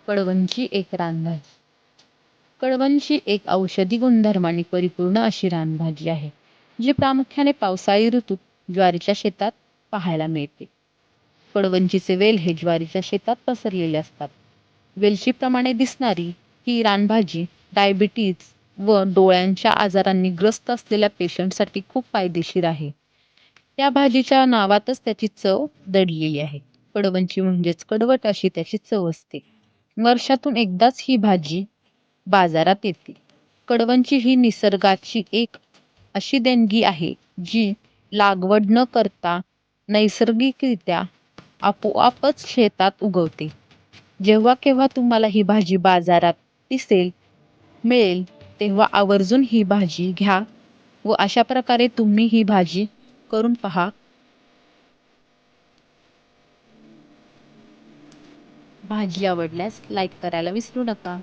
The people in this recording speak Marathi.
कडवनची एक रानभाजी. कडवनची एक औषधी गुणधर्मांनी परिपूर्ण अशी रानभाजी आहे, जी प्रामुख्याने पावसाळी ऋतूत ज्वारीच्या शेतात पाहायला मिळते. कडवनचीचे वेल हे ज्वारीच्या शेतात पसरलेले असतात. वेलचीप्रमाणे दिसणारी ही रानभाजी डायबिटीज व डोळ्यांच्या आजारांनी ग्रस्त असलेल्या पेशंटसाठी खूप फायदेशीर आहे. त्या भाजीच्या नावातच त्याची चव दडलेली आहे. कडवनची म्हणजेच कडवट अशी त्याची चव असते. वर्षातून एकदाच ही भाजी बाजारात येते. कडवनची ही निसर्गाची एक अशी देणगी आहे, जी लागवड न करता नैसर्गिकरित्या आपोआपच शेतात उगवते. जेव्हा केव्हा तुम्हाला ही भाजी बाजारात मिळेल, तेव्हा आवर्जून ही भाजी घ्या व अशा प्रकारे तुम्ही ही भाजी करून पहा. भाजी आवडल्यास लाईक करायला विसरू नका.